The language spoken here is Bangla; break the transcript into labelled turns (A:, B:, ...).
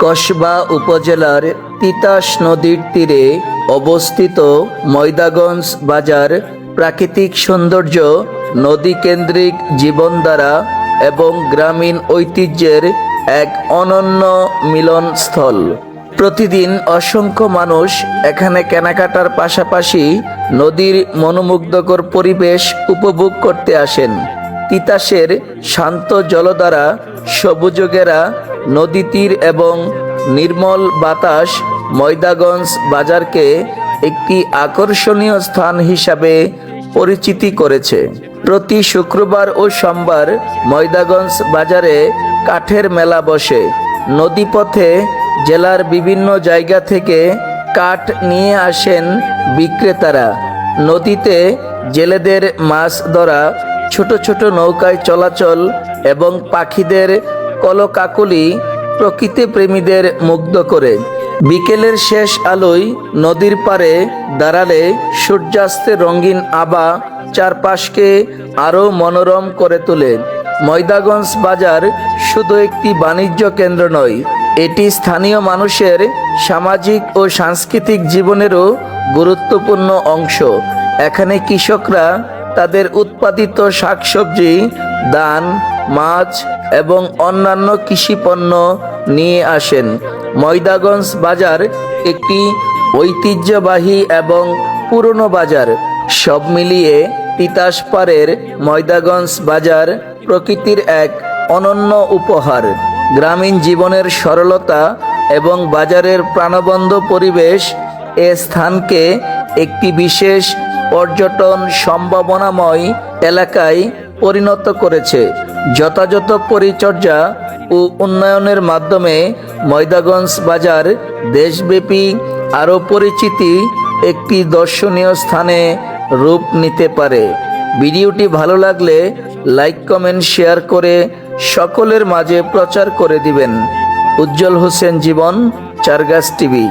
A: কসবা উপজেলার তিতাস নদীর তীরে অবস্থিত ময়দাগঞ্জ বাজার প্রাকৃতিক সৌন্দর্য, নদী কেন্দ্রিক জীবনধারা এবং গ্রামীণ ঐতিহ্যের এক অনন্য মিলনস্থল। প্রতিদিন অসংখ্য মানুষ এখানে কেনাকাটার পাশাপাশি নদীর মনোমুগ্ধকর পরিবেশ উপভোগ করতে আসেন। তিতাসের শান্ত জলধারা, সবুজগেরা নদী তীর এবং নির্মল বাতাস ময়দাগঞ্জ বাজারকে একটি আকর্ষণীয় স্থান হিসাবে পরিচিতি করেছে। প্রতি শুক্রবার ও সোমবার ময়দাগঞ্জ বাজারে কাঠের মেলা বসে। নদীপথে জেলার বিভিন্ন জায়গা থেকে কাঠ নিয়ে আসেন বিক্রেতারা। নদীতে জেলেদের মাছ ধরা, ছোট ছোট নৌকায় চলাচল এবং পাখিদের কলকাকলি প্রকৃতি প্রেমীদের মুগ্ধ করে। বিকেলের শেষ আলোয় নদীর পাড়ে দাঁড়ালে সূর্যাস্তের রঙিন আভা চারপাশকে আরও মনোরম করে তোলে। ময়দাগঞ্জ বাজার শুধু একটি বাণিজ্য কেন্দ্র নয়, এটি স্থানীয় মানুষের সামাজিক ও সাংস্কৃতিক জীবনেরও গুরুত্বপূর্ণ অংশ। এখানে কৃষকরা তাদের উৎপাদিত শাকসবজি, ধান, মাছ এবং অন্যান্য কৃষিপণ্য নিয়ে আসেন। ময়দাগঞ্জ বাজার একটি ঐতিহ্যবাহী এবং পুরনো বাজার। সব মিলিয়ে তিতাস পাড়ের ময়দাগঞ্জ বাজার প্রকৃতির এক অনন্য উপহার। গ্রামীণ জীবনের সরলতা এবং বাজারের প্রাণবন্ত পরিবেশ এ স্থানকে একটি বিশেষ পর্যটন সম্ভাবনাময় এলাকায় পরিণত করেছে। যথাযথ পরিচর্যা ও উন্নয়নের মাধ্যমে ময়দাগঞ্জ বাজার দেশব্যাপী আরও পরিচিতি একটি দর্শনীয় স্থানে রূপ নিতে পারে। ভিডিওটি ভালো লাগলে লাইক, কমেন্ট, শেয়ার করে সকলের মাঝে প্রচার করে দিবেন। উজ্জ্বল হোসেন জীবন, চারগাছ টিভি।